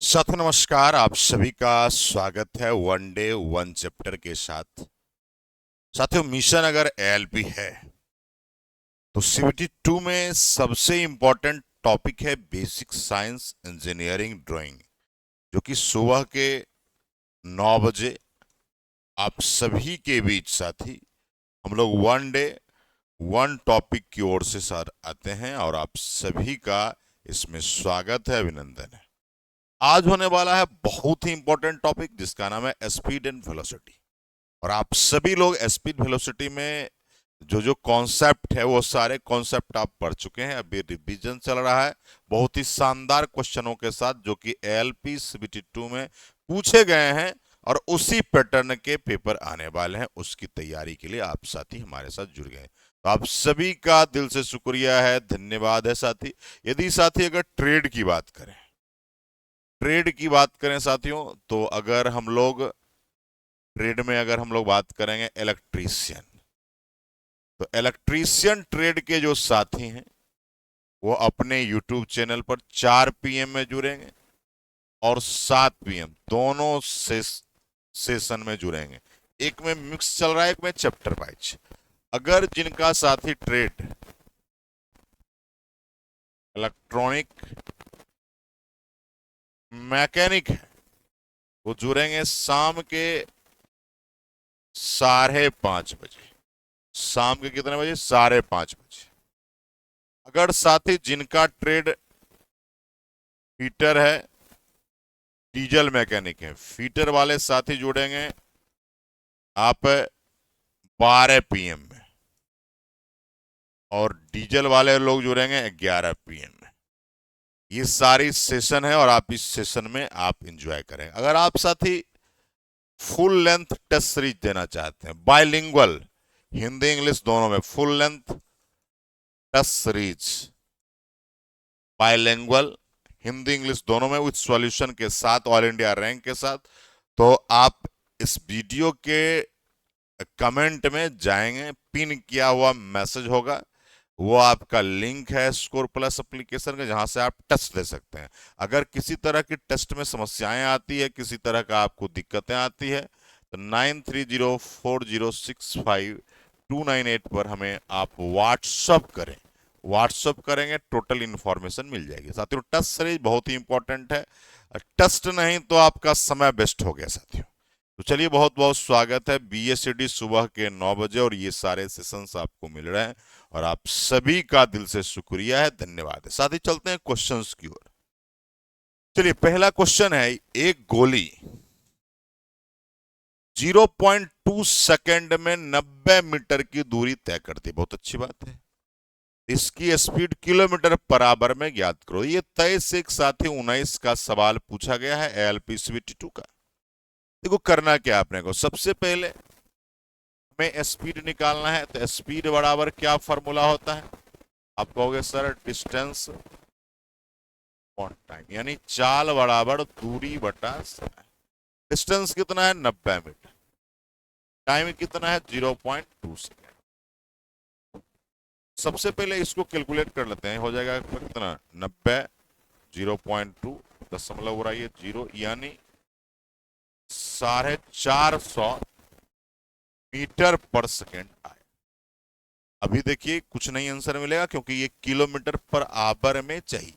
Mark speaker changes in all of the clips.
Speaker 1: साथियों नमस्कार। आप सभी का स्वागत है वन डे वन चैप्टर के साथ। साथियों मिशन अगर एएलपी है तो सीबीटी 2 में सबसे इम्पोर्टेंट टॉपिक है बेसिक साइंस इंजीनियरिंग ड्राइंग, जो कि सुबह के 9 बजे आप सभी के बीच साथी हम लोग वन डे वन टॉपिक की ओर से सर आते हैं और आप सभी का इसमें स्वागत है, अभिनंदन है। आज होने वाला है बहुत ही इंपॉर्टेंट टॉपिक जिसका नाम है स्पीड एंड वेलोसिटी। और आप सभी लोग स्पीड वेलोसिटी में जो जो कॉन्सेप्ट है वो सारे कॉन्सेप्ट आप पढ़ चुके हैं। अभी रिवीजन चल रहा है बहुत ही शानदार क्वेश्चनों के साथ, जो कि एएलपी सीबीटी 2 में पूछे गए हैं और उसी पैटर्न के पेपर आने वाले हैं। उसकी तैयारी के लिए आप साथी हमारे साथ जुड़ गए, तो आप सभी का दिल से शुक्रिया है, धन्यवाद है साथी। यदि साथी अगर ट्रेड की बात करें साथियों, तो अगर हम लोग ट्रेड में अगर हम लोग बात करेंगे इलेक्ट्रीशियन, तो इलेक्ट्रीशियन ट्रेड के जो साथी हैं वो अपने यूट्यूब चैनल पर 4 पीएम में जुड़ेंगे और 7 पीएम दोनों सेशन में जुड़ेंगे। एक में मिक्स चल रहा है, एक में चैप्टर वाइज। अगर जिनका साथी ट्रेड इलेक्ट्रॉनिक मैकेनिक है वो जुड़ेंगे शाम के 5:30 बजे। शाम के कितने बजे? 5:30 बजे। अगर साथी जिनका ट्रेड फीटर है, डीजल मैकेनिक है, फीटर वाले साथी जुड़ेंगे आप 12 पीएम में और डीजल वाले लोग जुड़ेंगे 11 पीएम में। ये सारी सेशन है और आप इस सेशन में आप इंजॉय करें। अगर आप साथी फुल लेंथ टेस्ट सीरीज देना चाहते हैं, बाइलिंगुअल हिंदी इंग्लिश दोनों में full length test series, bilingual Hindi English दोनों में विद सॉल्यूशन के साथ, ऑल इंडिया रैंक के साथ, तो आप इस वीडियो के कमेंट में जाएंगे, पिन किया हुआ मैसेज होगा, वो आपका लिंक है स्कोर प्लस एप्लीकेशन का, जहां से आप टेस्ट दे सकते हैं। अगर किसी तरह की टेस्ट में समस्याएं आती है, किसी तरह का आपको दिक्कतें आती है, तो 9304065298 पर हमें आप व्हाट्सअप करें। व्हाट्सअप करेंगे, टोटल इंफॉर्मेशन मिल जाएगी। साथियों टेस्ट सीरीज बहुत ही इंपॉर्टेंट है, टेस्ट नहीं तो आपका समय वेस्ट हो गया साथियों। तो चलिए, बहुत बहुत स्वागत है। बीएससीडी सुबह के 9 बजे और ये सारे सेशंस आपको मिल रहे हैं और आप सभी का दिल से शुक्रिया है, धन्यवाद है। साथ ही चलते हैं क्वेश्चंस की ओर। चलिए, पहला क्वेश्चन है, एक गोली 0.2 सेकंड में 90 मीटर की दूरी तय करती है। बहुत अच्छी बात है। इसकी स्पीड किलोमीटर पर आवर में ज्ञात करो। ये 23/1/19 का सवाल पूछा गया है एएलपी सीबीटी 2 का। देखो करना क्या आपने को, सबसे पहले हमें स्पीड निकालना है। तो स्पीड बराबर क्या फॉर्मूला होता है? आप कहोगे सर डिस्टेंस अपॉन टाइम, यानी चाल बराबर दूरी बटा समय। डिस्टेंस कितना है? 90 मीटर। टाइम कितना है? 0.2 सेकेंड। सबसे पहले इसको कैलकुलेट कर लेते हैं। हो जाएगा कितना? 90 0.2 दशमलव उड़ाइए 0, यानी 450 मीटर पर सेकेंड आए। अभी देखिए कुछ नहीं आंसर मिलेगा क्योंकि ये किलोमीटर पर आवर में चाहिए।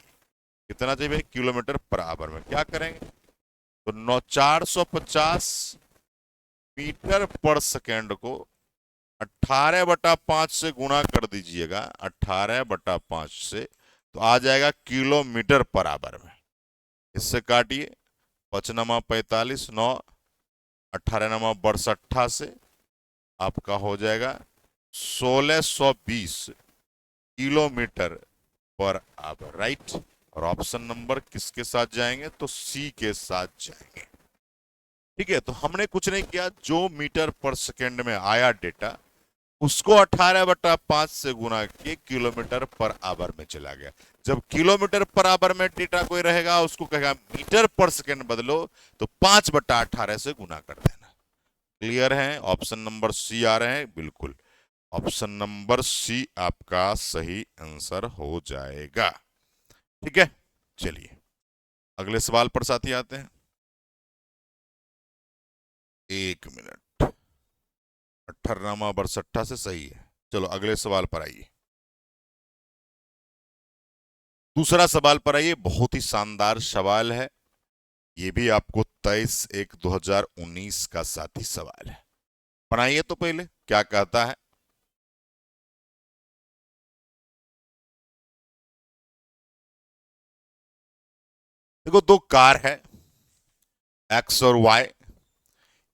Speaker 1: कितना चाहिए भाई? किलोमीटर पर आवर में। क्या करेंगे? तो 450 मीटर पर सेकेंड को 18/5 से गुणा कर दीजिएगा। 18/5 से तो आ जाएगा किलोमीटर पर आवर में। इससे काटिए, 5×9 45, 9 18×9 62 से आपका हो जाएगा 1620 किलोमीटर पर आवर। राइट। और ऑप्शन नंबर किसके साथ जाएंगे? तो सी के साथ जाएंगे। ठीक है, तो हमने कुछ नहीं किया, जो मीटर पर सेकेंड में आया डेटा उसको 18/5 से गुना किए किलोमीटर पर आवर में चला गया। जब किलोमीटर पर आवर में डेटा कोई रहेगा उसको कहेगा मीटर पर सेकेंड बदलो, तो 5/18 से गुना कर देना। क्लियर है? ऑप्शन नंबर सी आ रहे हैं, बिल्कुल ऑप्शन नंबर सी आपका सही आंसर हो जाएगा। ठीक है, चलिए अगले सवाल पर साथी आते हैं। 1 मिनट। 18वां बरसट्ठा से सही है। चलो अगले सवाल पर आइए। दूसरा सवाल पर आइए, बहुत ही शानदार सवाल है। ये भी आपको 23/1/2019 का साथी सवाल है। बनाइए तो पहले क्या कहता है। देखो, दो कार है, एक्स और वाई।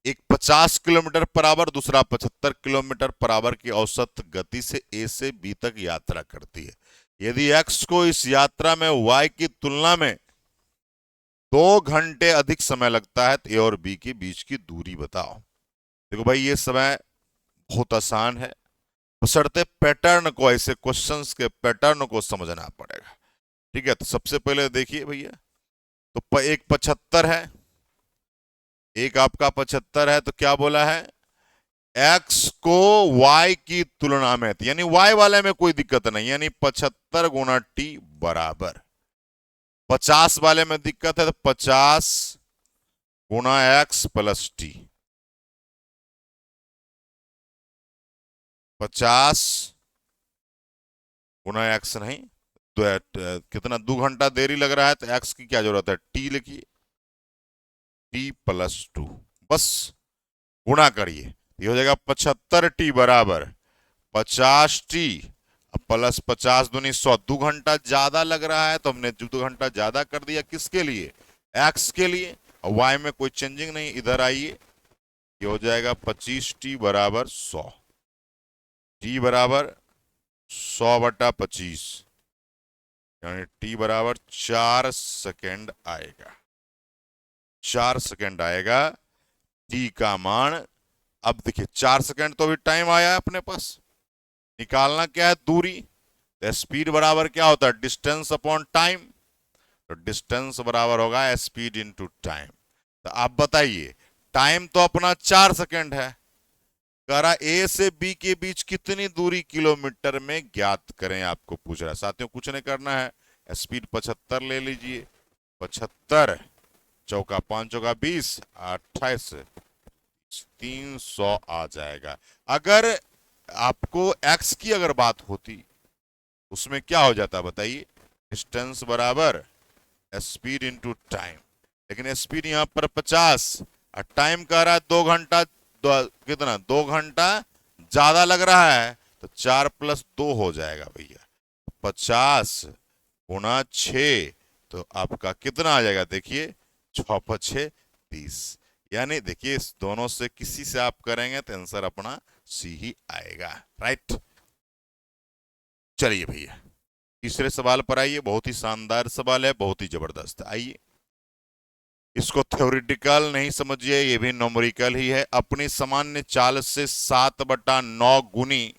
Speaker 1: एक 50 किलोमीटर पर आवर, दूसरा 75 किलोमीटर पर आवर की औसत गति से ए से बी तक यात्रा करती है। यदि एक्स को इस यात्रा में वाई की तुलना में 2 घंटे अधिक समय लगता है तो ए और बी के बीच की दूरी बताओ। देखो भाई, ये समय बहुत आसान है, बशर्ते पैटर्न को, ऐसे क्वेश्चंस के पैटर्न को समझना पड़ेगा। ठीक है, तो सबसे पहले देखिए भैया, तो एक 75 है, एक आपका 75 है, तो क्या बोला है, एक्स को वाई की तुलना में, यानी वाई वाले में कोई दिक्कत नहीं, यानी 75 गुना टी बराबर 50 वाले में दिक्कत है, तो 50 गुना एक्स प्लस टी। 50 गुना एक्स नहीं, तो कितना, 2 घंटा देरी लग रहा है, तो एक्स की क्या जरूरत है, टी लिखिए, T+2, बस गुणा करिए, ये हो जाएगा 75T बराबर 50T प्लस 50×2 100। 2 घंटा ज्यादा लग रहा है तो हमने 2 घंटा ज्यादा कर दिया, किसके लिए, एक्स के लिए। और वाई में कोई चेंजिंग नहीं, इधर आइए, ये हो जाएगा 25T बराबर 100। टी बराबर 100/25, यानी टी बराबर 4 सेकेंड आएगा। 4 सेकेंड आएगा टी का मान। अब देखिए 4 सेकेंड तो अभी टाइम आया है अपने पास, निकालना क्या है, दूरी। तो स्पीड बराबर क्या होता है, डिस्टेंस अपॉन टाइम। तो डिस्टेंस बराबर होगा स्पीड इनटू टाइम। तो आप बताइए, टाइम तो अपना 4 सेकेंड है, कह रहा ए से बी के बीच कितनी दूरी किलोमीटर में ज्ञात करें, आपको पूछ रहा है। साथियों कुछ नहीं करना है, स्पीड 75 ले लीजिए, 75 चौका 5 चौका 20, 28, 300 आ जाएगा। अगर आपको एक्स की अगर बात होती, उसमें क्या हो जाता बताइए, डिस्टेंस बराबर स्पीड इनटू टाइम। लेकिन स्पीड यहां पर 50 और टाइम कह रहा है 2 घंटा, कितना, 2 घंटा ज्यादा लग रहा है, तो 4+2 हो जाएगा भैया, 50 गुना 6, तो आपका कितना आ जाएगा, देखिए 6×5 = 30। यानी देखिए, इस दोनों से किसी से आप करेंगे तो आंसर अपना सी ही आएगा, राइट। चलिए भैया तीसरे सवाल पर आइए, बहुत ही शानदार सवाल है, बहुत ही जबरदस्त। आइए, इसको थ्योरेटिकल नहीं समझिए, ये भी न्यूमेरिकल ही है। अपनी सामान्य चाल से 7/9 गुनी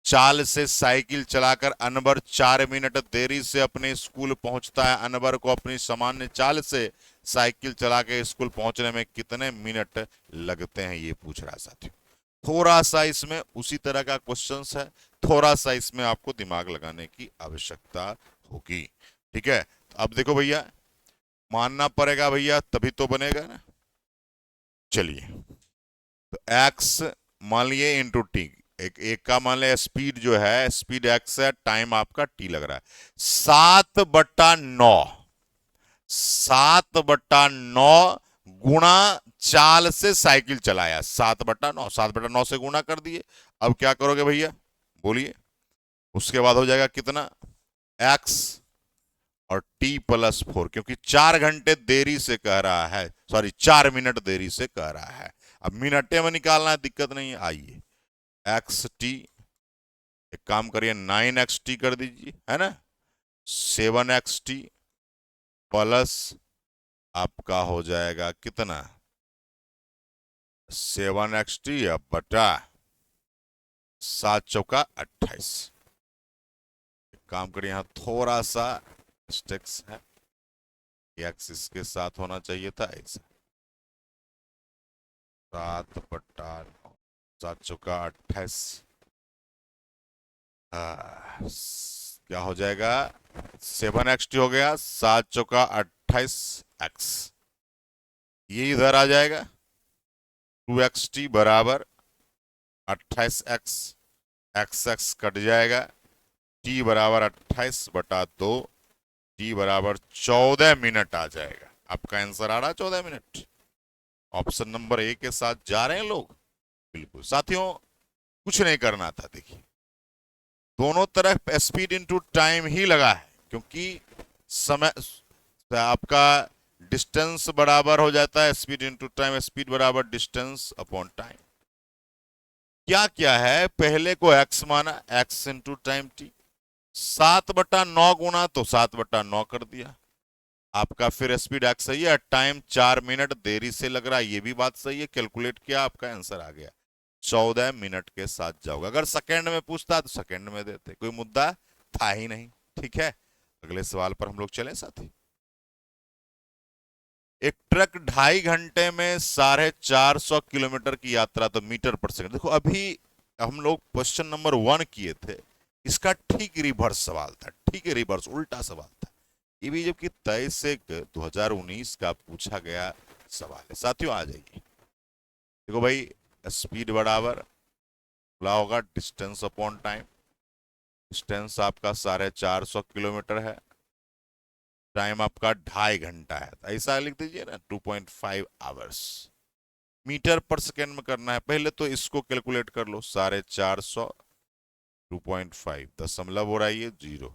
Speaker 1: चाल से साइकिल चलाकर अनवर 4 मिनट देरी से अपने स्कूल पहुंचता है। अनवर को अपनी सामान्य चाल से साइकिल चला के स्कूल पहुंचने में कितने मिनट लगते हैं, ये पूछ रहा है साथियों। थोड़ा सा इसमें उसी तरह का क्वेश्चंस है, थोड़ा सा इसमें आपको दिमाग लगाने की आवश्यकता होगी। ठीक है, तो अब देखो भैया, मानना पड़ेगा भैया तभी तो बनेगा ना। चलिए, तो एक्स मान लिए इंटू टी, एक का मान लिया, स्पीड जो है, स्पीड एक्स है, टाइम आपका टी लग रहा है, 7/9, 7/9 गुणा चाल से साइकिल चलाया, 7/9, 7/9 से गुणा कर दिए। अब क्या करोगे भैया, बोलिए, उसके बाद हो जाएगा कितना, एक्स और T+4, क्योंकि 4 घंटे देरी से कह रहा है, सॉरी 4 मिनट देरी से कह रहा है। अब मिनटे में निकालना है, दिक्कत नहीं है। आइए, एक्स टी, एक काम करिए 9XT कर दीजिए, है ना, 7XT प्लस आपका हो जाएगा कितना, 7XT अब बटा 7 चौका 28। एक काम करिए, यहाँ थोड़ा सा मिस्टेक्स है, एक्स इसके साथ होना चाहिए था, ऐसा 7/9, 7 चौका 28, क्या हो जाएगा, 7XT हो गया, 7 चौका 28x, ये इधर आ जाएगा 2xt बराबर 28x, x कट जाएगा, t बराबर 28/2, t बराबर 14 मिनट आ जाएगा। आपका आंसर आ रहा है 14 मिनट। ऑप्शन नंबर ए के साथ जा रहे हैं लोग। बिल्कुल साथियों, कुछ नहीं करना था। देखिए दोनों तरफ स्पीड इनटू टाइम ही लगा है, क्योंकि समय आपका डिस्टेंस बराबर हो जाता है स्पीड इनटू टाइम, स्पीड बराबर डिस्टेंस अपॉन टाइम। क्या क्या है, पहले को x माना, x इंटू टाइम t, 7/9 गुना तो 7/9 कर दिया आपका। फिर स्पीड x सही है, टाइम 4 मिनट देरी से लग रहा है, ये भी बात सही है। कैलकुलेट किया, आपका आंसर आ गया 14 मिनट के साथ जाओगे। अगर सेकंड में पूछता तो सेकंड में देते, कोई मुद्दा था ही नहीं। ठीक है, अगले सवाल पर हम लोग चलें साथी। एक ट्रक 2.5 घंटे में 450 किलोमीटर की यात्रा, तो मीटर पर सेकंड। देखो अभी हम लोग क्वेश्चन नंबर 1 किए थे, इसका ठीक रिवर्स सवाल था, ठीक है, रिवर्स उल्टा सवाल था। ये भी जबकि 23 से 2019 का पूछा गया सवाल है। साथियों आ जाइए, देखो भाई स्पीड बराबर क्या होगा, डिस्टेंस अपॉन टाइम। डिस्टेंस आपका 450 किलोमीटर है, टाइम आपका 2.5 घंटा है, तो ऐसा लिख दीजिए ना 2.5 आवर्स। मीटर पर सेकेंड में करना है, पहले तो इसको कैलकुलेट कर लो। 450 2.5 दशमलव हो रहा है ये 0,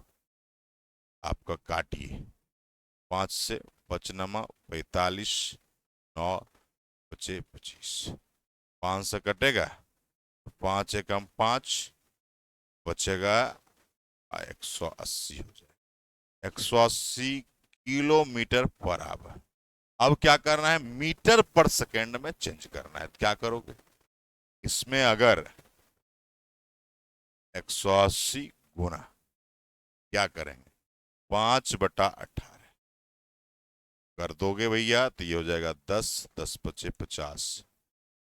Speaker 1: आपका काटिए 5 से 55 45 9 बचे 25, 5 से कटेगा 5 एकम 5 बचेगा 180 हो जाएगा, 180 किलोमीटर पर आवर। अब क्या करना है, मीटर पर सेकेंड में चेंज करना है। क्या करोगे, इसमें अगर 180 गुना क्या करेंगे 5/18 कर दोगे भैया, तो ये हो जाएगा 10 10 बचे 50,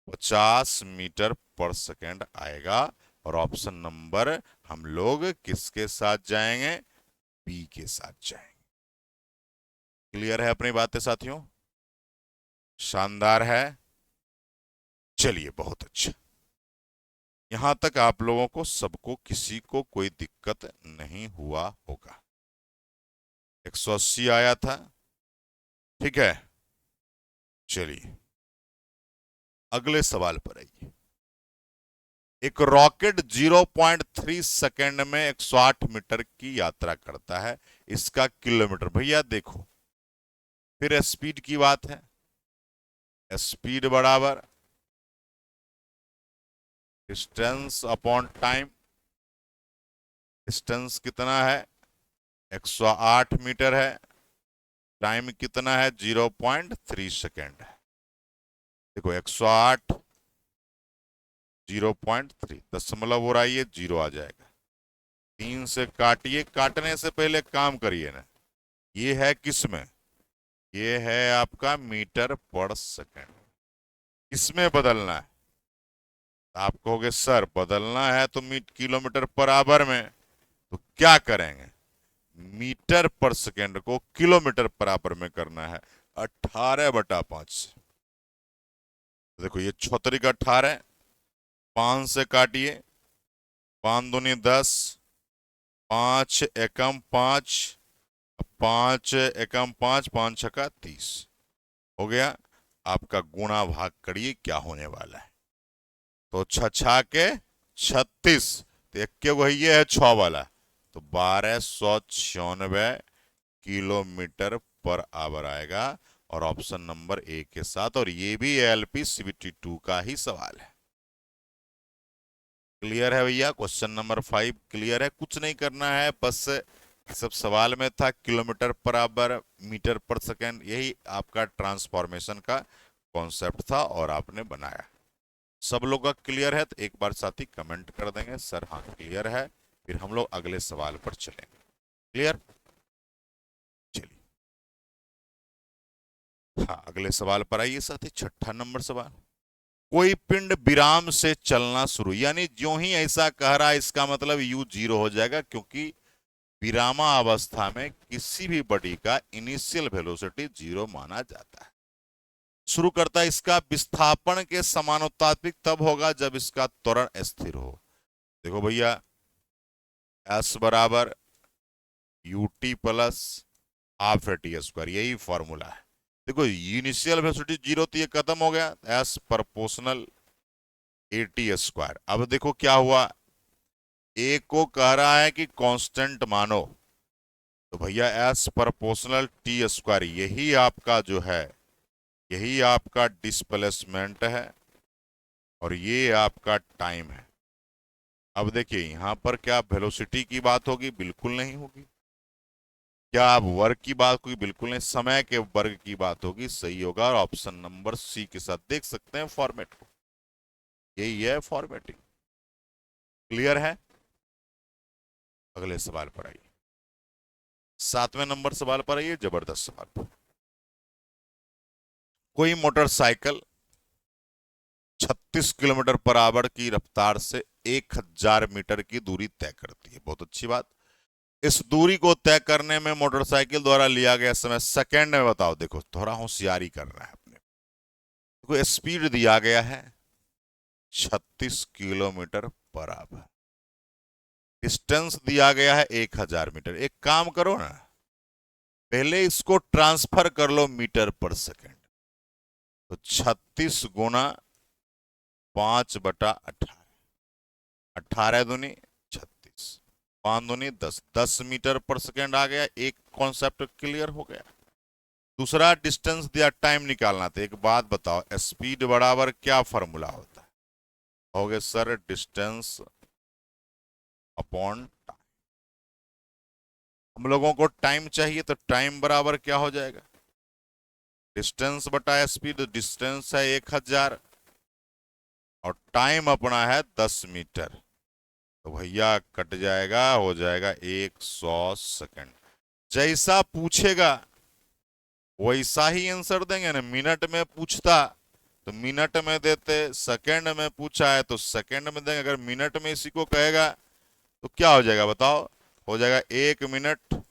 Speaker 1: 50 मीटर पर सेकेंड आएगा। और ऑप्शन नंबर हम लोग किसके साथ जाएंगे, बी के साथ जाएंगे। क्लियर है अपनी बातें साथियों, शानदार है। चलिए बहुत अच्छा, यहां तक आप लोगों को सबको किसी को कोई दिक्कत नहीं हुआ होगा। 180 आया था, ठीक है। चलिए अगले सवाल पर आइए। एक रॉकेट 0.3 सेकेंड में 108 मीटर की यात्रा करता है, इसका किलोमीटर। भैया देखो, फिर स्पीड की बात है, स्पीड बराबर डिस्टेंस अपॉन टाइम। डिस्टेंस कितना है 108 मीटर है, टाइम कितना है 0.3 सेकेंड है। देखो 108 0.3 दशमलव हो रहा है, ये 0 आ जाएगा। 3 से काटिए, काटने से पहले काम करिए ना, ये है किसमें, ये है आपका मीटर पर सेकेंड। इसमें बदलना है, आप कहोगे सर बदलना है तो किलोमीटर पर आवर में, तो क्या करेंगे, मीटर पर सेकेंड को किलोमीटर पर आवर में करना है 18/5। देखो ये 76 का 18, 5 से काटिए, 5 दूनी 10, 5 एकम 5, 5 एकम 5, 5 छका 30 हो गया। आपका गुणा भाग करिए, क्या होने वाला है, तो 6 के 36, तो एक के वही है 6 वाला, तो 1296 किलोमीटर पर आवर आएगा। और ऑप्शन नंबर ए के साथ, और ये भी एएलपी सीबीटी 2 का ही सवाल है। क्लियर है भैया, क्वेश्चन नंबर 5 क्लियर है, कुछ नहीं करना है, बस सब सवाल में था kilometre per hour meter per second, यही आपका ट्रांसफॉर्मेशन का कॉन्सेप्ट था और आपने बनाया। सब लोग का क्लियर है तो एक बार साथी कमेंट कर देंगे सर हाँ क्लियर है, फिर हम लोग अगले सवाल पर चलेंगे। क्लियर, चलिए हाँ अगले सवाल पर आइए साथी। 6ठा नंबर सवाल, कोई पिंड विराम से चलना शुरू, यानी जो ही ऐसा कह रहा है इसका मतलब u 0 हो जाएगा, क्योंकि विरामावस्था में किसी भी बॉडी का इनिशियल वेलोसिटी 0 माना जाता है। शुरू करता है इसका विस्थापन के समानुपातिक तब होगा जब इसका त्वरण स्थिर हो। देखो भैया, एस बराबर UT plus half A T square, यही फॉर्मूला है। देखो इनिशियल वेलोसिटी 0 तो ये खत्म हो गया, S proportional A T square. अब देखो क्या हुआ, ए को कह रहा है कि कांस्टेंट मानो, तो भैया एस प्रोपोर्शनल टी स्क्वायर यही आपका जो है, यही आपका डिस्प्लेसमेंट है और ये आपका टाइम है। अब देखिए यहां पर क्या वेलोसिटी की बात होगी? बिल्कुल नहीं होगी। क्या आप वर्ग की बात होगी? बिल्कुल नहीं। समय के वर्ग की बात होगी, सही होगा। और ऑप्शन नंबर सी के साथ देख सकते हैं फॉर्मेट को, यही है फॉर्मेटिंग। क्लियर है? अगले सवाल पर आइए, 7वें नंबर सवाल पर आइए, जबरदस्त सवाल पर। कोई मोटरसाइकिल 36 किलोमीटर पर आवर की रफ्तार से 1000 मीटर की दूरी तय करती है। बहुत अच्छी बात। इस दूरी को तय करने में मोटरसाइकिल द्वारा लिया गया समय सेकंड में बताओ। देखो थोड़ा होशियारी करना है अपने। देखो स्पीड दिया गया है 36 किलोमीटर पर आवर, डिस्टेंस दिया गया है 1000 मीटर। एक काम करो ना, पहले इसको ट्रांसफर कर लो मीटर पर सेकंड। तो 36 गुना 5/18, 18 दूनी 36, 5 दूनी 10, 10 मीटर पर सेकंड आ गया। एक कॉन्सेप्ट क्लियर हो गया। दूसरा डिस्टेंस दिया, टाइम निकालना था। एक बात बताओ, स्पीड बराबर क्या फॉर्मूला होता है? हो गया सर, डिस्टेंस अपॉन टाइम। हम लोगों को टाइम चाहिए, तो टाइम बराबर क्या हो जाएगा? डिस्टेंस बटा स्पीड। डिस्टेंस है 1000 और टाइम अपना है 10 मीटर, तो भैया कट जाएगा, हो जाएगा 100 सेकंड। जैसा पूछेगा वैसा ही आंसर देंगे ना। मिनट में पूछता तो मिनट में देते, सेकंड में पूछा है तो सेकंड में देंगे। अगर मिनट में इसी को कहेगा तो क्या हो जाएगा बताओ? हो जाएगा 1 मिनट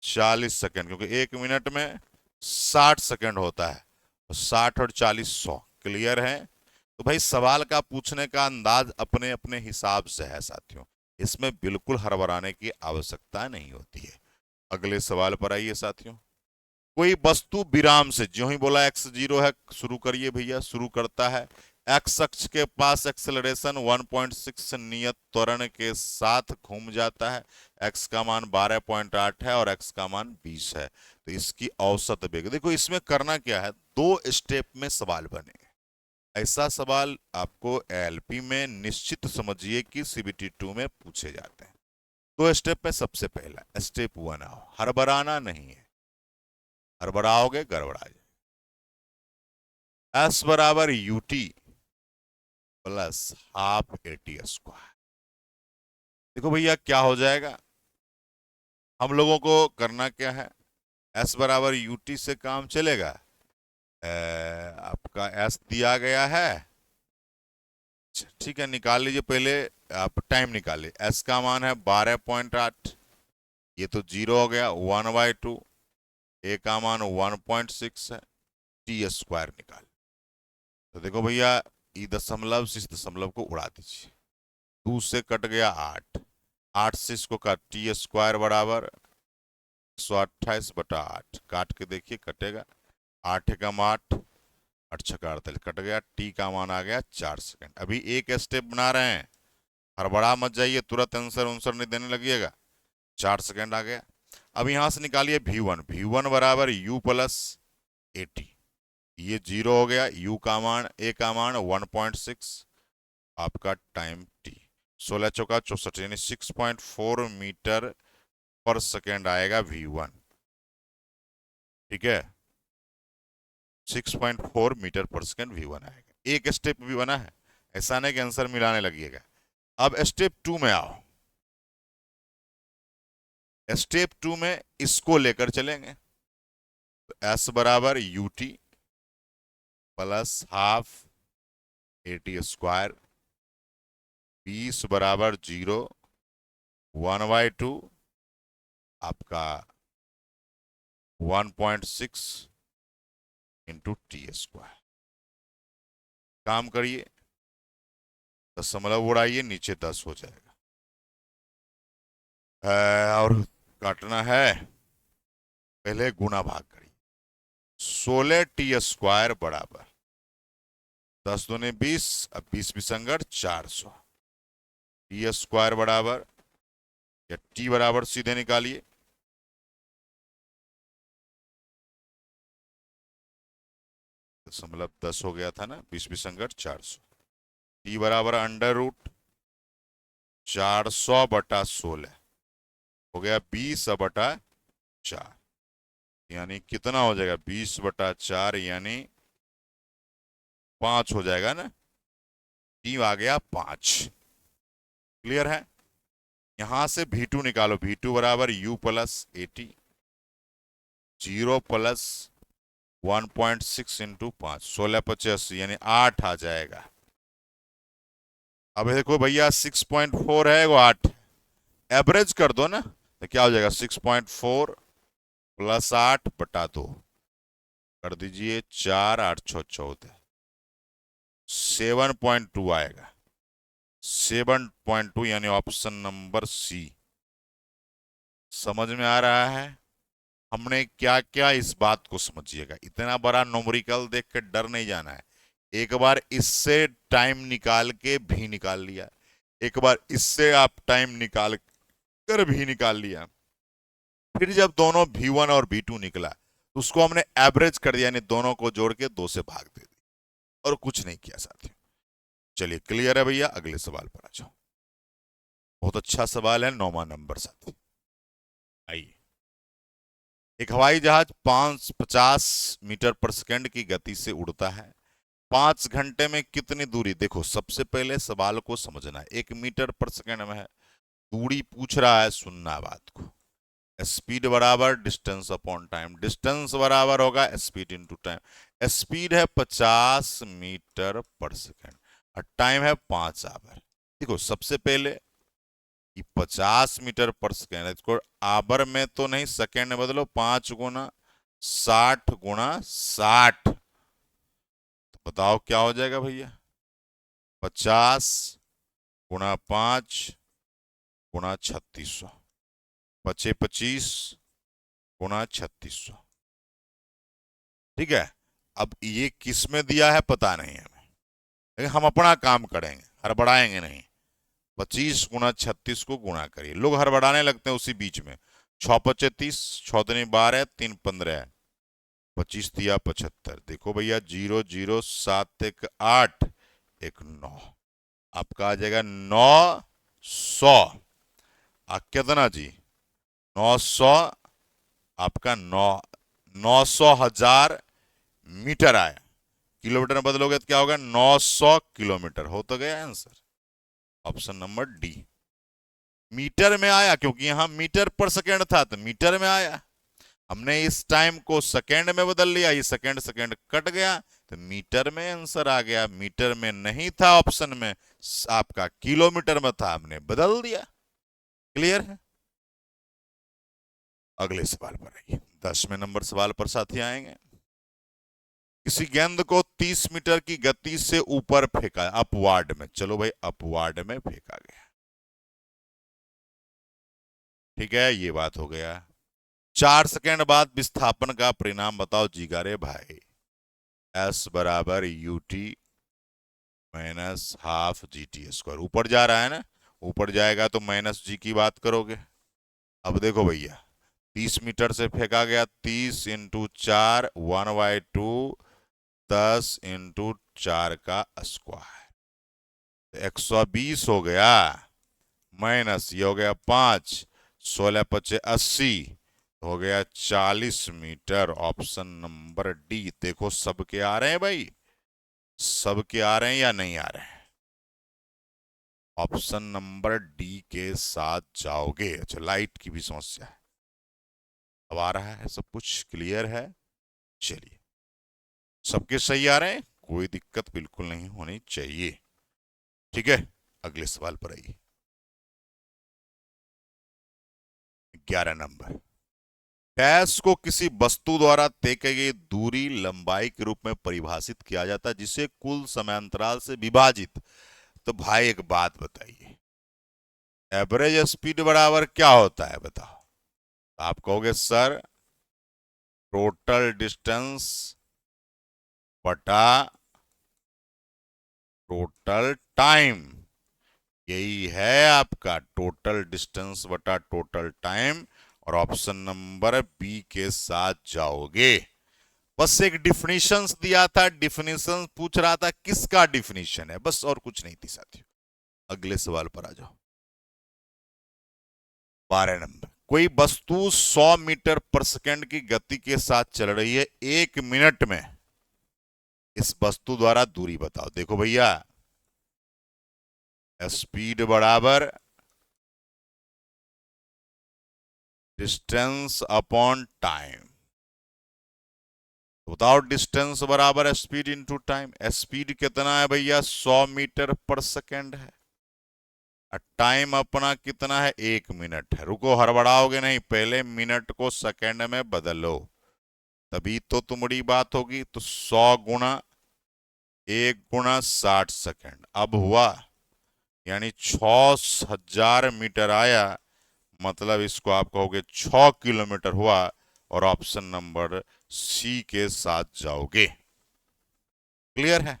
Speaker 1: 40 सेकंड, क्योंकि 1 मिनट में 60 सेकंड होता है, तो 60 और 40 100। क्लियर है? तो भाई सवाल का पूछने का अंदाज अपने अपने हिसाब से है साथियों, इसमें बिल्कुल हड़बड़ाने की आवश्यकता नहीं होती है। अगले सवाल पर आइए साथियों। कोई वस्तु विराम से, जो ही बोला x0 है, शुरू करिए भैया। शुरू करता है, एक्स अक्ष के पास एक्सेलरेशन 1.6 नियत त्वरण के साथ घूम जाता है। x का मान 12.8 है और x का मान 20 है, तो इसकी औसत वेग। देखो इसमें करना क्या है, 2 स्टेप में सवाल बनेगा। ऐसा सवाल आपको एलपी में निश्चित समझिए कि सीबीटी 2 में पूछे जाते हैं। 2 स्टेप में सबसे पहला स्टेप 1 आओ, हड़बड़ाना नहीं है, हड़बड़ाओगे गड़बड़ा जाए। एस बराबर UT plus half eighty square. देखो भैया क्या हो जाएगा, हम लोगों को करना क्या है, एस बराबर यूटी से काम चलेगा। आपका एस दिया गया है, ठीक है, निकाल लीजिए। पहले आप टाइम निकालिए। एस का मान है 12.8, ये तो 0 हो गया। 1/2, ए का मान 1.6 है, टी स्क्वायर निकाल। तो देखो भैया, ई दशमलव से इस दशमलव को उड़ा दीजिए। 2 से कट गया 8, 8 से इसको काट, टी स्क्वायर बराबर 128/8। काट के देखिए कटेगा, 8 एकम 8, 8 छक्का 48, कट गया। टी का मान आ गया 4 सेकंड। अभी एक स्टेप बना रहे हैं, हड़बड़ा मत जाइए, तुरंत आंसर उनसर नहीं देने लगिएगा। 4 सेकंड आ गया। अब यहां से निकालिए V1, V1 बराबर U प्लस 80। ये 0 हो गया, U का मान, A का मान 1.6, आपका टाइम T 16 चौका 64, यानी 6.4 मीटर पर सेकेंड आएगा V1। ठीक है, 6.4 मीटर पर सेकेंड V1 आएगा। एक स्टेप भी बना है, ऐसा नहीं कि आंसर मिलाने लगिएगा। अब स्टेप 2 में आओ। स्टेप 2 में इसको लेकर चलेंगे, तो S बराबर UT plus half eighty square, 20 बराबर 0, 1/2 आपका 1.6 इंटू टी स्क्वायर। काम करिए, दशमलव उड़ाइए, नीचे 10 हो जाएगा। और काटना है, पहले गुना भाग करिए। 16t² बराबर 10 दूनी 20, अब 20 विसंगत 400। t² बराबर, या t बराबर सीधे निकालिए, दशमलव 10 हो गया था ना, 20 विसंगत 400। t बराबर √ 400/16 हो गया 20/4, यानी कितना हो जाएगा, 20/4 यानी 5 हो जाएगा ना। टी आ गया 5। क्लियर है। यहां से V2 निकालो, V2 बराबर U प्लस 80, 0 प्लस 1.6 इंटू 5, 16 यानी 8 आ जाएगा। अब देखो भैया 6.4 है वो 8, एवरेज कर दो ना, तो क्या हो जाएगा 6.4 प्लस 8/2 कर दीजिए, 4 8 6 14, 7.2 आएगा। 7.2 यानी ऑप्शन नंबर सी। समझ में आ रहा है हमने क्या क्या, इस बात को समझिएगा। इतना बड़ा न्यूमेरिकल देख के डर नहीं जाना है। एक बार इससे टाइम निकाल के भी निकाल लिया, एक बार इससे आप टाइम निकाल कर भी निकाल लिया, फिर जब दोनों V1 और V2 निकला तो उसको हमने एवरेज कर दिया, यानी दोनों को जोड़ के 2 से भाग दे दी, और कुछ नहीं किया साथियों। चलिए क्लियर है भैया, अगले सवाल पर आ जाओ। बहुत अच्छा सवाल है, 9वां नंबर साथी। आइए, एक हवाई जहाज 50 मीटर पर सेकंड की गति से उड़ता है। 5 घंटे में कितनी दूरी, देखो सबसे पहले सवाल को समझना है। 1 मीटर पर सेकंड में है, दूरी पूछ रहा है, सुनना बात को। स्पीड बराबर डिस्टेंस अपॉन टाइम, डिस्टेंस बराबर होगा स्पीड इंटू टाइम। स्पीड है 50 मीटर पर सेकंड और टाइम है 5 आवर। देखो सबसे पहले 50 मीटर पर सेकेंड, इसको आवर में तो नहीं सेकेंड में बदलो, 5 गुना 60 गुना 60, तो बताओ क्या हो जाएगा भैया, 50 गुना 5 गुना 3600, बचे 25 गुना 3600। ठीक है। अब ये किस में दिया है पता नहीं हमें, लेकिन हम अपना काम करेंगे, हड़बड़ाएंगे नहीं। 25 गुना 36 को गुणा करिए, लोग हड़बड़ाने लगते हैं उसी बीच में। 6 पचे 30, 6 दूनी 12, 3 15, 25 दिया 75। देखो भैया 0 0 7 1 8 1 9, आपका आ जाएगा 900। कितना जी, 900, आपका 900,000 मीटर आया। किलोमीटर में बदलोगे तो क्या होगा, 900 किलोमीटर। हो तो गया answer, option number D. Metre में आया क्योंकि यहां मीटर पर सेकेंड था तो मीटर में आया। हमने इस टाइम को सेकेंड में बदल लिया, ये सेकेंड सेकेंड कट गया तो मीटर में आंसर आ गया। मीटर में नहीं था ऑप्शन में, आपका किलोमीटर में था, हमने बदल दिया। क्लियर है। अगले सवाल पर आइए, 10वें नंबर सवाल पर साथी आएंगे। किसी गेंद को 30 मीटर की गति से ऊपर फेंका, अपवार्ड में, चलो भाई अपवार्ड में फेंका गया। ठीक है, ये बात हो गया। 4 सेकेंड बाद विस्थापन का परिणाम बताओ जीगारे भाई। S बराबर UT माइनस हाफ GT²। ऊपर जा रहा है ना, ऊपर जाएगा तो माइनस जी की बात करोगे। अब देखो भैया 30 मीटर से फेंका गया, 30 इंटू 4 1/2, 10 इंटू 4 का स्क्वायर, 120 हो गया, माइनस ये हो गया 5, 16 पचे 80, हो गया 40 मीटर। Option number D. देखो सबके आ रहे हैं भाई, सबके आ रहे हैं या नहीं आ रहे हैं। ऑप्शन नंबर डी के साथ जाओगे। अच्छा, लाइट की भी समस्या है, अब आ रहा है, सब कुछ क्लियर है। चलिए, सबके सही आ रहे हैं, कोई दिक्कत बिल्कुल नहीं होनी चाहिए। ठीक है, अगले सवाल पर आइए। 11 नंबर, डैश को किसी वस्तु द्वारा तय की गई दूरी लंबाई के रूप में परिभाषित किया जाता है जिसे कुल समयांतराल से विभाजित। तो भाई एक बात बताइए, एवरेज स्पीड बराबर क्या होता है बताओ। आप कहोगे सर टोटल डिस्टेंस बटा टोटल टाइम, यही है आपका टोटल डिस्टेंस बटा टोटल टाइम, और ऑप्शन नंबर बी के साथ जाओगे। बस एक डिफिनीशन दिया था, डिफिनीशन पूछ रहा था किसका डिफिनीशन है, बस और कुछ नहीं थी साथियों। अगले सवाल पर आ जाओ। 12 नंबर, कोई वस्तु 100 मीटर पर सेकंड की गति के साथ चल रही है, 1 मिनट में इस वस्तु द्वारा दूरी बताओ। देखो भैया, स्पीड बराबर डिस्टेंस अपॉन टाइम, बताओ डिस्टेंस बराबर स्पीड इंटू टाइम। स्पीड कितना है भैया, 100 मीटर पर सेकंड है, टाइम अपना कितना है, 1 मिनट है। रुको, हड़बड़ाओगे नहीं, पहले मिनट को सेकंड में बदलो, तभी तो तुम्हारी बात होगी। तो 100 गुणा 1 गुणा 60 सेकंड, अब हुआ यानी 6000 मीटर आया, मतलब इसको आप कहोगे 6 किलोमीटर हुआ, और ऑप्शन नंबर सी के साथ जाओगे। क्लियर है।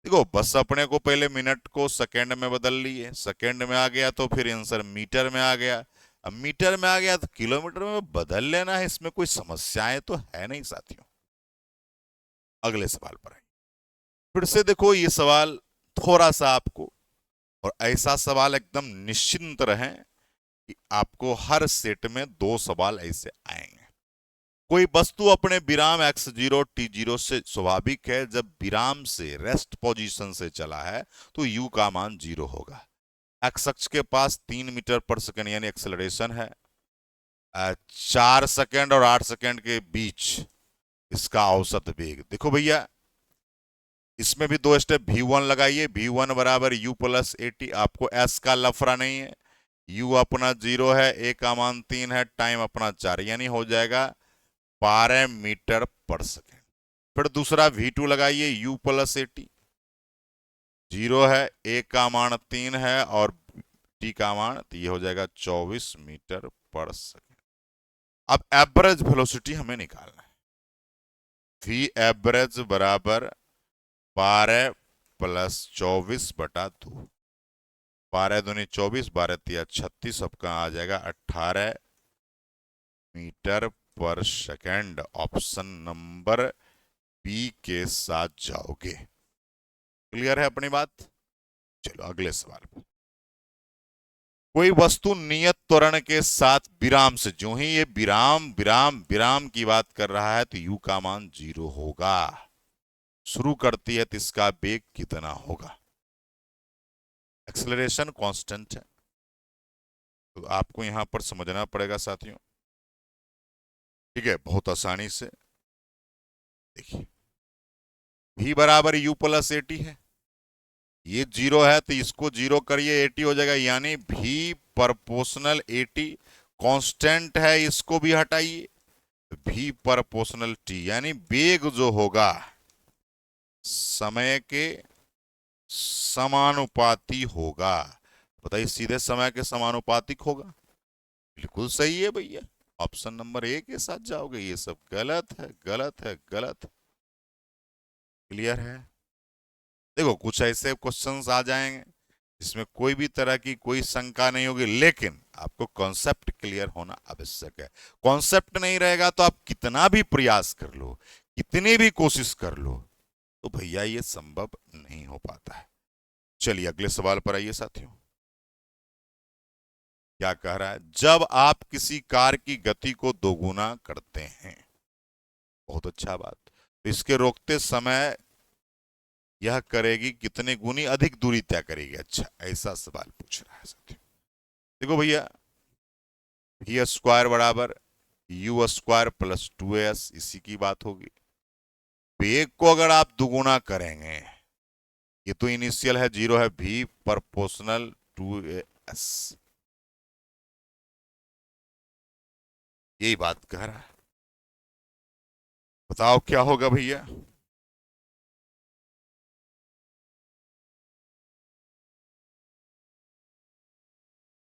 Speaker 1: देखो बस अपने को पहले मिनट को सेकंड में बदल लिए, सेकंड में आ गया तो फिर आंसर मीटर में आ गया, अब मीटर में आ गया तो किलोमीटर में बदल लेना है, इसमें कोई समस्याएं तो है नहीं साथियों। अगले सवाल पर आए, फिर से देखो ये सवाल थोड़ा सा आपको, और ऐसा सवाल एकदम निश्चिंत रहें कि आपको हर सेट में 2 सवाल ऐसे आएंगे। कोई वस्तु अपने विराम x0 t0 से स्वाभाविक है, जब विराम से रेस्ट पोजीशन से चला है तो u का मान 0 होगा। एक्स अक्ष के पास 3 मीटर पर सेकंड यानी एक्सेलरेशन है, 4 सेकंड और 8 सेकंड के बीच इसका औसत वेग। देखो भैया, इसमें भी 2 स्टेप, v1 लगाइए, v1 बराबर u प्लस 80, आपको s का लफड़ा नहीं है, u अपना 0 है, a का मान 3 है, टाइम अपना 4, यानी हो जाएगा 12 मीटर पर सेकेंड। फिर दूसरा v2 लगाइए, u प्लस 80, 0 है, a का मान 3 है और t का मान, तो ये हो जाएगा 24 मीटर पर सेकेंड। अब एवरेज वेलोसिटी हमें निकालना है, v एवरेज बराबर 12 प्लस 24 बटा 2, 12 दूनी 24, 12 तिया 36, सबका आ जाएगा 18 metre per second. Option number B के साथ जाओगे। क्लियर है अपनी बात। चलो अगले सवाल पर, कोई वस्तु नियत त्वरण के साथ विराम से, जो ही ये विराम विराम विराम की बात कर रहा है तो u का मान 0 होगा, शुरू करती है तो इसका वेग कितना होगा। एक्सेलरेशन कांस्टेंट है, तो आपको यहां पर समझना पड़ेगा साथियों। ठीक है, बहुत आसानी से देखिए, v बराबर u प्लस 80 है, ये 0 है तो इसको 0 करिए, 80 हो जाएगा, यानी v प्रोपोर्शनल 80, कांस्टेंट है इसको भी हटाइए, v प्रोपोर्शनल t, यानी वेग जो होगा समय के समानुपाती होगा। बताइए, सीधे समय के समानुपातिक होगा। बिल्कुल सही है भैया, ऑप्शन नंबर ए के साथ जाओगे। ये सब गलत है, गलत है, गलत है। क्लियर है। देखो कुछ ऐसे क्वेश्चंस आ जाएंगे जिसमें कोई भी तरह की कोई शंका नहीं होगी, लेकिन आपको कॉन्सेप्ट क्लियर होना आवश्यक है। कॉन्सेप्ट नहीं रहेगा तो आप कितना भी प्रयास कर लो, कितनी भी कोशिश कर लो, तो भैया ये संभव नहीं हो पाता है। चलिए अगले सवाल पर आइए साथियों। क्या कह रहा है, जब आप किसी कार की गति को दोगुना करते हैं, बहुत अच्छा बात, तो इसके रोकते समय यह करेगी कितने गुनी अधिक दूरी तय करेगी। अच्छा, ऐसा सवाल पूछ रहा है साथियों। देखो भैया, v स्क्वायर बराबर u स्क्वायर प्लस 2s, इसी की बात होगी। वेग को अगर आप दुगुना करेंगे, ये तो इनिशियल है 0 है, v प्रोपोर्शनल 2s, यही बात कह रहा है। बताओ क्या होगा भैया।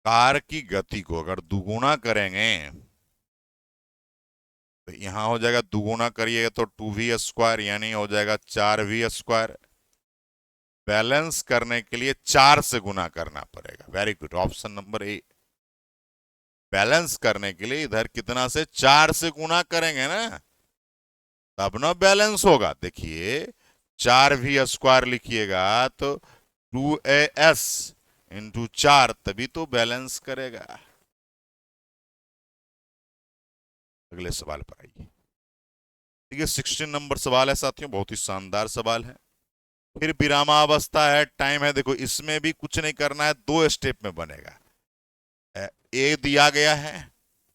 Speaker 1: कार की गति को अगर दुगुना करेंगे तो यहां हो जाएगा, दुगुना करिएगा तो 2v² यानी हो जाएगा 4v²। बैलेंस करने के लिए 4 से गुना करना पड़ेगा। Very good, option number A. Balance करने के लिए इधर कितना से 4 से गुना करेंगे ना, तब ना बैलेंस होगा। देखिए 4v² लिखिएगा तो 2as इंटू 4, तभी तो बैलेंस करेगा। अगले सवाल पर आइए। देखिए 16 नंबर सवाल है साथियों, बहुत ही शानदार सवाल है। फिर विरामावस्था है, टाइम है। देखो इसमें भी कुछ नहीं करना है, 2 स्टेप में बनेगा। ए दिया गया है,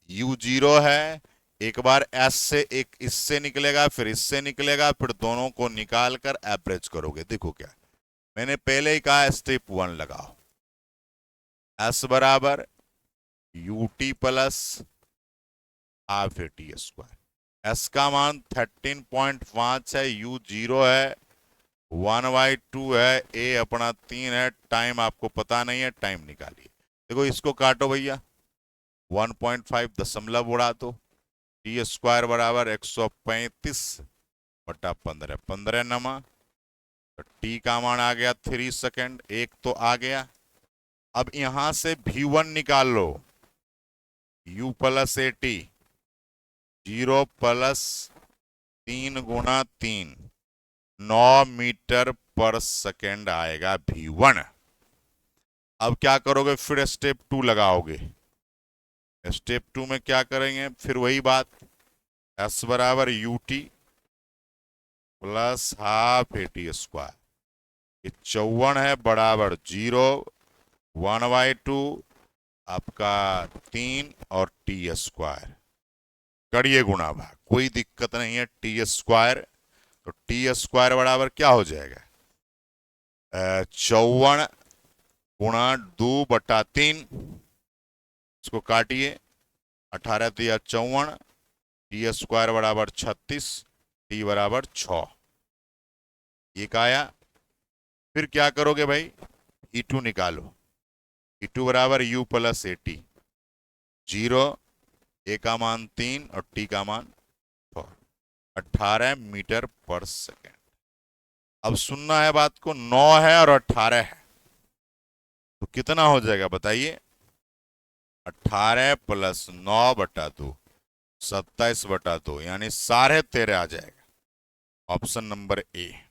Speaker 1: U0 है। एक बार एस से एक इससे निकलेगा, फिर इससे निकलेगा, फिर दोनों को निकाल कर एवरेज करोगे। देखो क्या मैंने पहले ही कहा, स्टेप 1 लगाओ। एस बराबर UT plus half AT²। S का मान 13.5 है, U0 है, 1/2 है, ए अपना 3 है, टाइम आपको पता नहीं है, टाइम निकालिए। देखो इसको काटो भैया, 1.5 दशमलव उड़ा दो। T² बराबर 135/15, 15 नमा। तो टी का मान आ गया 3 सेकेंड, एक तो आ गया। अब यहां से V1 निकाल लो, U plus AT, 0 plus 3 × 3, 9 metre per second आएगा V1। अब क्या करोगे, फिर स्टेप 2 लगाओगे। स्टेप 2 में क्या करेंगे, फिर वही बात, एस बराबर UT प्लस हाफ AT²। ये 54 है बराबर 0, 1/2 आपका 3 और T²। करिए गुणा भाग, कोई दिक्कत नहीं है। T², तो T² बराबर क्या हो जाएगा, 54 गुणा 2/3। इसको काटिए, 18 × 54, T² बराबर 36, T बराबर 6। एक आया। फिर क्या करोगे भाई, E2 निकालो। E2 बराबर U प्लस AT, 0, ए का मान 3 और T का मान 4, 18 मीटर पर सेकेंड। अब सुनना है बात को, 9 है और 18 है, तो कितना हो जाएगा बताइए। 18 प्लस 9/2, 27/2, यानी 13.5 आ जाएगा। Option number A.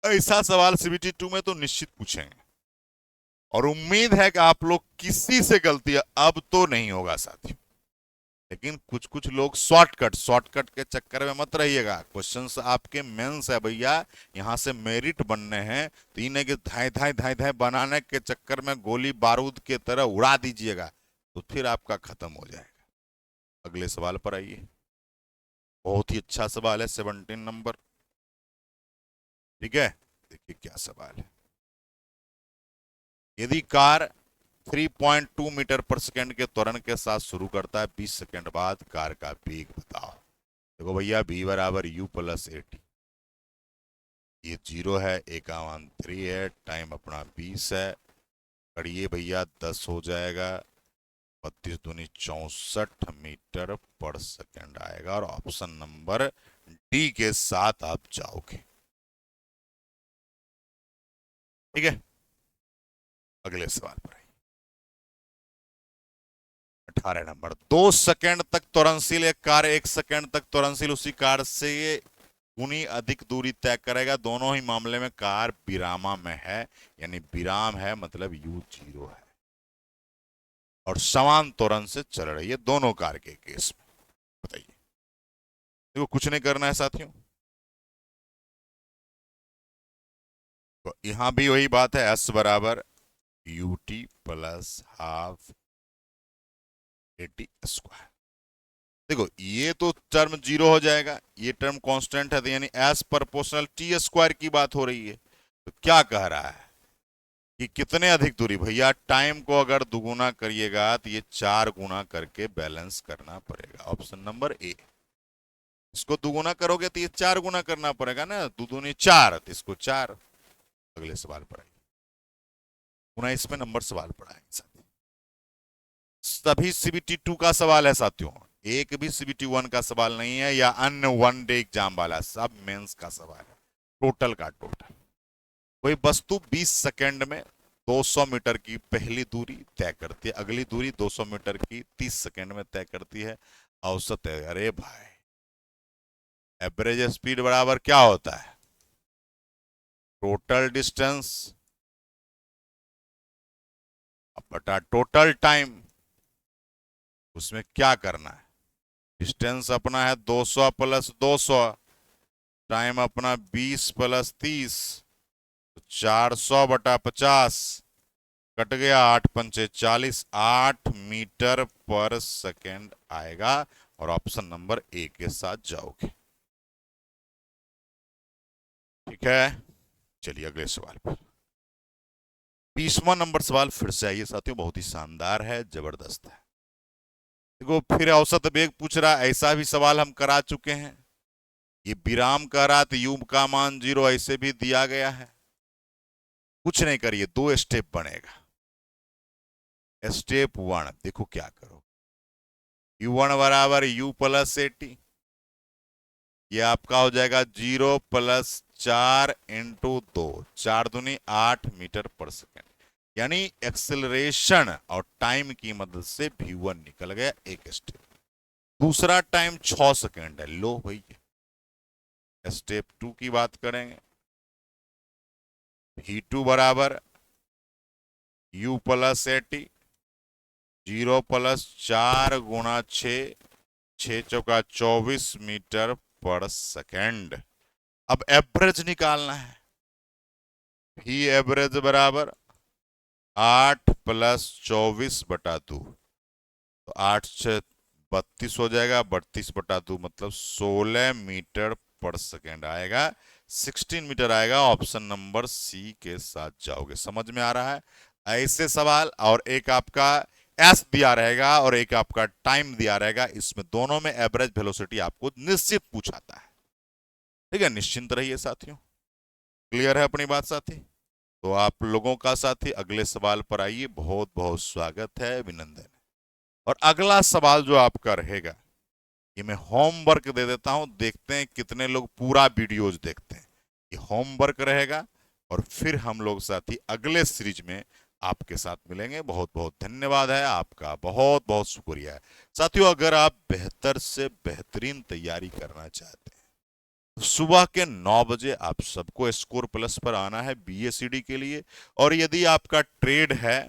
Speaker 1: ऐसा सवाल CBT 2 में तो निश्चित पूछेंगे, और उम्मीद है कि आप लोग किसी से गलती अब तो नहीं होगा साथियों। लेकिन कुछ कुछ लोग शॉर्टकट के चक्कर में मत रहिएगा। क्वेश्चंस आपके मेंस है भैया, यहाँ से मेरिट बनने हैं, तो इन्हें के धाए धाए धाए धाए बनाने के चक्कर में गोली बारूद के तरह उड़ा दीजिएगा, तो फिर आपका खत्म हो जाएगा। अगले सवाल पर आइए। बहुत ही अच्छा सवाल है, 17 नंबर। ठीक है, देखिए क्या सवाल है। यदि कार 3.2 मीटर पर सेकेंड के त्वरण के साथ शुरू करता है, 20 सेकेंड बाद कार का वेग बताओ। देखो भैया, V बराबर U प्लस AT, ये 0 है, ए का मान 3 है, टाइम अपना 20 है। करिए भैया, 10 हो जाएगा, 32 दूनी 64 मीटर पर सेकेंड आएगा, और ऑप्शन नंबर डी के साथ आप जाओगे। ठीक है, अगले सवाल पर 18 नंबर। 2 सेकेंड तक त्वरणशील एक कार 1 सेकेंड तक त्वरणशील उसी कार से गुनी अधिक दूरी तय करेगा। दोनों ही मामले में कार विरामा में है, यानी विराम है मतलब U0 है, और समान त्वरण से चल रही है दोनों कार के केस में। बताइए। देखो कुछ नहीं करना है साथियों, तो यहां भी वही बात है, S बराबर UT प्लस हाफ AT²। देखो ये तो टर्म 0 हो जाएगा, ये टर्म कांस्टेंट है, तो यानी एस प्रोपोर्शनल T² की बात हो रही है। तो क्या कह रहा है, कि कितने अधिक दूरी। भैया टाइम को अगर दुगुना करिएगा तो ये 4 गुना करके बैलेंस करना पड़ेगा। Option number A. इसको दुगुना करोगे तो ये 4 गुना करना पड़ेगा ना, दो दूनी 4, तो इसको 4। अगले सवाल पर आइए। 19 में नंबर सवाल पढ़ा है साथियों। सभी सीबीटी 2 का सवाल है साथियों, एक भी सीबीटी 1 का सवाल नहीं है या अन्य वन डे एग्जाम वाला, सब मेंस का सवाल है। टोटल का टोटल। कोई वस्तु 20 सेकंड में 200 मीटर की पहली दूरी तय करती है, अगली दूरी 200 मीटर की 30 सेकंड में तय करती है। औसत है। अरे भाई, एवरेज स्पीड बराबर क्या होता है? टोटल डिस्टेंस बटा टोटल टाइम। उसमें क्या करना है? डिस्टेंस अपना है 200 प्लस 200, टाइम अपना 20 प्लस 30, 400 बटा 50, कट गया 8 पंचे 40, 8 मीटर पर सेकेंड आएगा और ऑप्शन नंबर ए के साथ जाओगे। ठीक है, चलिए अगले सवाल पर। 20वां नंबर सवाल फिर से आइए साथियों, बहुत ही शानदार है, जबरदस्त है। देखो फिर औसत वेग पूछ रहा, ऐसा भी सवाल हम करा चुके हैं। ये विराम कह रहा तो यू का मान 0 ऐसे भी दिया गया है। कुछ नहीं करिए, 2 स्टेप बनेगा। स्टेप 1 देखो क्या करो। u1 बराबर u प्लस 80, ये आपका हो जाएगा 0 प्लस 4 इंटू 2, 4 दूनी 8 मीटर पर सेकेंड। यानी एक्सेलरेशन और टाइम की मदद से v1 निकल गया एक स्टेप। दूसरा टाइम 6 सेकेंड है। लो भैया, स्टेप 2 की बात करेंगे। v2 बराबर u प्लस 80, 0 प्लस 4 गुणा 6, 6 चौका 24 मीटर पर सेकेंड। अब एवरेज निकालना है। v एवरेज बराबर 8 प्लस 24 बटा 2, तो 8 से 32 हो जाएगा, 32 बटा 2 मतलब 16 मीटर पर सेकेंड आएगा, 16 मीटर आएगा। ऑप्शन नंबर सी के साथ जाओगे। समझ में आ रहा है? ऐसे सवाल, और एक आपका एस दिया रहेगा और एक आपका टाइम दिया रहेगा, इसमें दोनों में एवरेज वेलोसिटी आपको निश्चित पूछाता है। ठीक है, निश्चिंत रहिए साथियों। क्लियर है अपनी बात साथी? तो आप लोगों का साथी अगले सवाल पर आइए, बहुत बहुत स्वागत है, अभिनंदन है। और अगला सवाल जो आपका रहेगा, ये मैं होमवर्क दे देता हूं, देखते हैं कितने लोग पूरा वीडियोज देखते हैं। ये होमवर्क रहेगा और फिर हम लोग साथी अगले सीरीज में आपके साथ मिलेंगे। बहुत बहुत धन्यवाद है आपका, बहुत बहुत शुक्रिया है साथियों। अगर आप बेहतर से बेहतरीन तैयारी करना चाहते हैं, सुबह के 9 बजे आप सबको स्कोर प्लस पर आना है बीएससीडी के लिए। और यदि आपका ट्रेड है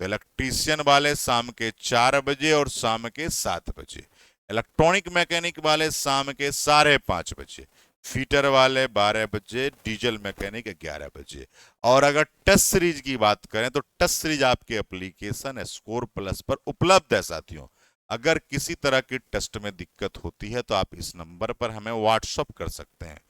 Speaker 1: तो इलेक्ट्रीशियन वाले शाम के 4 बजे और शाम के 7 बजे, इलेक्ट्रॉनिक मैकेनिक वाले शाम के 5:30 बजे, फीटर वाले 12 बजे, डीजल मैकेनिक 11 बजे। और अगर टेस्ट सीरीज की बात करें तो टेस्ट सीरीज आपके एप्लीकेशन स्कोर प्लस पर उपलब्ध है साथियों। अगर किसी तरह की टेस्ट में दिक्कत होती है तो आप इस नंबर पर हमें व्हाट्सअप कर सकते हैं।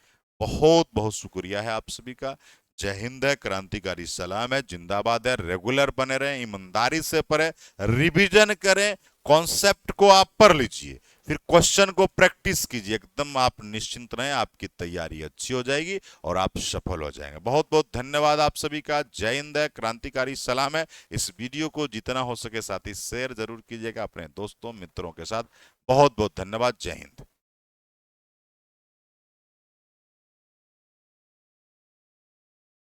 Speaker 1: बहुत बहुत शुक्रिया है आप सभी का। जय हिंद है, क्रांतिकारी सलाम है, जिंदाबाद है। रेगुलर बने रहें, ईमानदारी से पढ़ें, रिवीजन करें, कॉन्सेप्ट को आप पढ़ लीजिए, फिर क्वेश्चन को प्रैक्टिस कीजिए। एकदम आप निश्चिंत रहें, आपकी तैयारी अच्छी हो जाएगी और आप सफल हो जाएंगे। बहुत बहुत धन्यवाद आप सभी का। जय हिंद है, क्रांतिकारी सलाम है। इस वीडियो को जितना हो सके साथ ही शेयर जरूर कीजिएगा अपने दोस्तों मित्रों के साथ। बहुत बहुत धन्यवाद। जय हिंद।